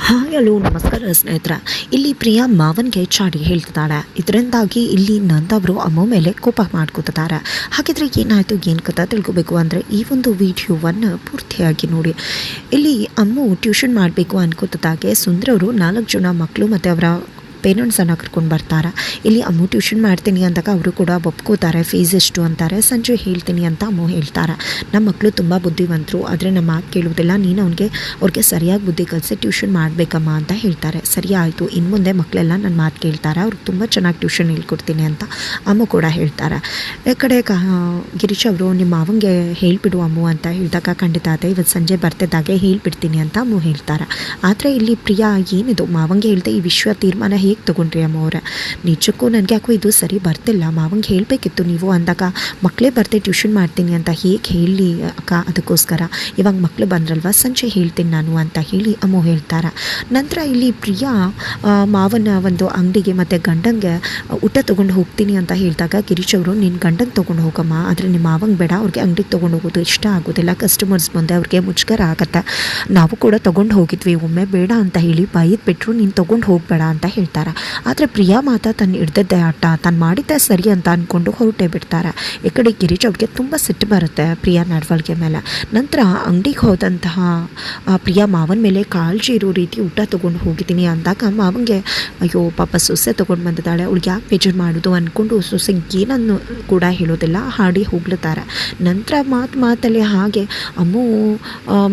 Hi hello ನಮಸ್ಕಾರ ಸ್ನೇಹಿತರ. ಇಲ್ಲಿ ಪ್ರಿಯಾ ಮಾವನಿಗೆ ಚಾಡಿ ಹೇಳ್ತಿದ್ದಾಳೆ. ಇದರಿಂದಾಗಿ ಇಲ್ಲಿ ನಂದವರು ಅಮ್ಮ ಮೇಲೆ ಕೋಪ ಮಾಡ್ಕೋತಿದ್ದಾರೆ. ಹಾಗಿದ್ರೆ ಏನಾಯಿತು ಏನು ಕಥೆ ತಿಳ್ಕೊಬೇಕು ಅಂದರೆ ಈ ಒಂದು ವಿಡಿಯೋವನ್ನು ಪೂರ್ತಿಯಾಗಿ ನೋಡಿ. ಇಲ್ಲಿ ಅಮ್ಮ ಟ್ಯೂಷನ್ ಮಾಡಬೇಕು ಅನ್ಕೋತಿದ್ದಾಗೆ ಸುಂದ್ರವರು 4 ಜನ ಮಕ್ಕಳು ಮತ್ತು ಅವರ ಪೇರೆಂಟ್ಸನ್ನು ಕರ್ಕೊಂಡು ಬರ್ತಾರೆ. ಇಲ್ಲಿ ಅಮ್ಮ ಟ್ಯೂಷನ್ ಮಾಡ್ತೀನಿ ಅಂದಾಗ ಅವರು ಕೂಡ ಒಪ್ಕೋತಾರೆ. ಫೀಸ್ ಎಷ್ಟು ಅಂತಾರೆ. ಸಂಜೆ ಹೇಳ್ತೀನಿ ಅಂತ ಅಮ್ಮ ಹೇಳ್ತಾರೆ. ನಮ್ಮ ಮಕ್ಕಳು ತುಂಬ ಬುದ್ಧಿವಂತರು, ಆದರೆ ನಮ್ಮ ಮಾತು ಕೇಳುವುದಿಲ್ಲ, ನೀನು ಅವ್ರಿಗೆ ಸರಿಯಾಗಿ ಬುದ್ಧಿ ಕಲಿಸಿ ಟ್ಯೂಷನ್ ಮಾಡಬೇಕಮ್ಮ ಅಂತ ಹೇಳ್ತಾರೆ. ಸರಿ ಆಯಿತು, ಇನ್ನು ಮುಂದೆ ಮಕ್ಕಳೆಲ್ಲ ನನ್ನ ಮಾತು ಕೇಳ್ತಾರೆ, ಅವ್ರಿಗೆ ತುಂಬ ಚೆನ್ನಾಗಿ ಟ್ಯೂಷನ್ ಹೇಳ್ಕೊಡ್ತೀನಿ ಅಂತ ಅಮ್ಮ ಕೂಡ ಹೇಳ್ತಾರೆ. ಈ ಕಡೆ ಗಿರೀಶ್ ಅವರು ನಿಮ್ಮ ಮಾವಂಗೆ ಹೇಳಿಬಿಡು ಅಮ್ಮ ಅಂತ ಹೇಳಿದಾಗ ಖಂಡಿತ ಅದೇ ಇವತ್ತು ಸಂಜೆ ಬರ್ತಿದ್ದಾಗೆ ಹೇಳಿಬಿಡ್ತೀನಿ ಅಂತ ಅಮ್ಮ ಹೇಳ್ತಾರೆ. ಆದರೆ ಇಲ್ಲಿ ಪ್ರಿಯಾ ಏನಿದು ಮಾವಂಗೆ ಹೇಳ್ದೆ ಈ ವಿಶ್ವ ತೀರ್ಮಾನ ಹೇಗೆ ತೊಗೊಂಡ್ರಿ ಅಮ್ಮ ಅವರೇ, ನಿಜಕ್ಕೂ ನನಗೆ ಯಾಕೋ ಇದು ಸರಿ ಬರ್ತಿಲ್ಲ, ಮಾವಂಗೆ ಹೇಳಬೇಕಿತ್ತು ನೀವು ಅಂದಾಗ ಮಕ್ಕಳೇ ಬರ್ತೆ ಟ್ಯೂಷನ್ ಮಾಡ್ತೀನಿ ಅಂತ ಹೇಗೆ ಹೇಳಿ ಅಕ್ಕ, ಅದಕ್ಕೋಸ್ಕರ ಇವಾಗ ಮಕ್ಕಳು ಬಂದ್ರಲ್ವ ಸಂಜೆ ಹೇಳ್ತೀನಿ ನಾನು ಅಂತ ಹೇಳಿ ಅಮ್ಮ ಹೇಳ್ತಾರೆ. ನಂತರ ಇಲ್ಲಿ ಪ್ರಿಯಾ ಮಾವನ ಒಂದು ಅಂಗಡಿಗೆ ಮತ್ತು ಗಂಡಂಗೆ ಊಟ ತೊಗೊಂಡು ಹೋಗ್ತೀನಿ ಅಂತ ಹೇಳಿದಾಗ ಗಿರೀಶ್ ಅವರು ನಿನ್ನ ಗಂಡಂಗೆ ತೊಗೊಂಡು ಹೋಗಮ್ಮ, ಆದರೆ ನಿಮ್ಮ ಮಾವಂಗೆ ಬೇಡ, ಅವ್ರಿಗೆ ಅಂಗಡಿಗೆ ತೊಗೊಂಡು ಹೋಗೋದು ಇಷ್ಟ ಆಗೋದಿಲ್ಲ, ಕಸ್ಟಮರ್ಸ್ ಮುಂದೆ ಅವ್ರಿಗೆ ಮುಜುಗರ ಆಗುತ್ತೆ, ನಾವು ಕೂಡ ತೊಗೊಂಡು ಹೋಗಿದ್ವಿ ಒಮ್ಮೆ, ಬೇಡ ಅಂತ ಹೇಳಿ ಬೈದು ಬಿಟ್ಟರು, ನೀನು ತೊಗೊಂಡು ಹೋಗಬೇಡ ಅಂತ ಹೇಳ್ತಾರೆ. ಆದರೆ ಪ್ರಿಯಾ ಮಾತ ತನ್ನ ಹಿಡ್ದದ್ದೇ ಆಟ, ತಾನು ಮಾಡಿದ್ದೆ ಸರಿ ಅಂತ ಅಂದ್ಕೊಂಡು ಹೊರಟೇ ಬಿಡ್ತಾರೆ. ಈ ಕಡೆ ಗಿರೀಶ್ ಅವ್ರಿಗೆ ತುಂಬ ಸಿಟ್ಟು ಬರುತ್ತೆ ಪ್ರಿಯಾ ನಡವಳಿಕೆ ಮೇಲೆ. ನಂತರ ಅಂಗಡಿಗೆ ಹೋದಂತಹ ಪ್ರಿಯಾ ಮಾವನ ಮೇಲೆ ಕಾಳಜಿ ಇರೋ ರೀತಿ ಊಟ ತೊಗೊಂಡು ಹೋಗಿದ್ದೀನಿ ಅಂದಾಗ ಮಾವಂಗೆ ಅಯ್ಯೋ ಪಾಪ ಸೊಸೆ ತೊಗೊಂಡು ಬಂದಿದ್ದಾಳೆ, ಅವ್ಳಿಗೆ ಯಾಕೆ ಬೇಜಾರು ಮಾಡೋದು ಅಂದ್ಕೊಂಡು ಸೊಸೆ ಏನನ್ನು ಕೂಡ ಹೇಳೋದಿಲ್ಲ, ಹಾಡಿ ಹೋಗ್ಲತ್ತಾರೆ. ನಂತರ ಮಾತಲ್ಲಿ ಹಾಗೆ ಅಮ್ಮು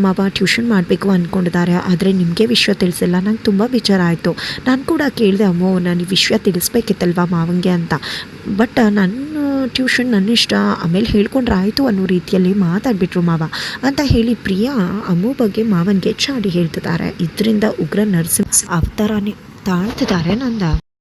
ಮಾವ ಟ್ಯೂಷನ್ ಮಾಡಬೇಕು ಅಂದ್ಕೊಂಡಿದ್ದಾರೆ, ಆದರೆ ನಿಮಗೆ ವಿಷಯ ತಿಳಿಸಿಲ್ಲ, ನಂಗೆ ತುಂಬ ವಿಚಾರ ಆಯಿತು, ನಾನು ಕೂಡ ಕೇಳಿದೆ ಅಮ್ಮೋ ನಾನು ವಿಷಯ ತಿಳಿಸ್ಬೇಕಿತ್ತಲ್ವ ಮಾವಂಗೆ ಅಂತ, ಬಟ್ ನನ್ನ ಟ್ಯೂಷನ್ ನನ್ನ ಇಷ್ಟ, ಆಮೇಲೆ ಹೇಳ್ಕೊಂಡ್ರೆ ಆಯಿತು ಅನ್ನೋ ರೀತಿಯಲ್ಲಿ ಮಾತಾಡ್ಬಿಟ್ರು ಮಾವ ಅಂತ ಹೇಳಿ ಪ್ರಿಯಾ ಅಮ್ಮು ಬಗ್ಗೆ ಮಾವನಿಗೆ ಚಾಡಿ ಹೇಳ್ತಿದ್ದಾರೆ. ಇದರಿಂದ ಉಗ್ರ ನರಸಿಂಹ ಅವತಾರನೇ ತಾಳ್ತಿದ್ದಾರೆ ನಂದ.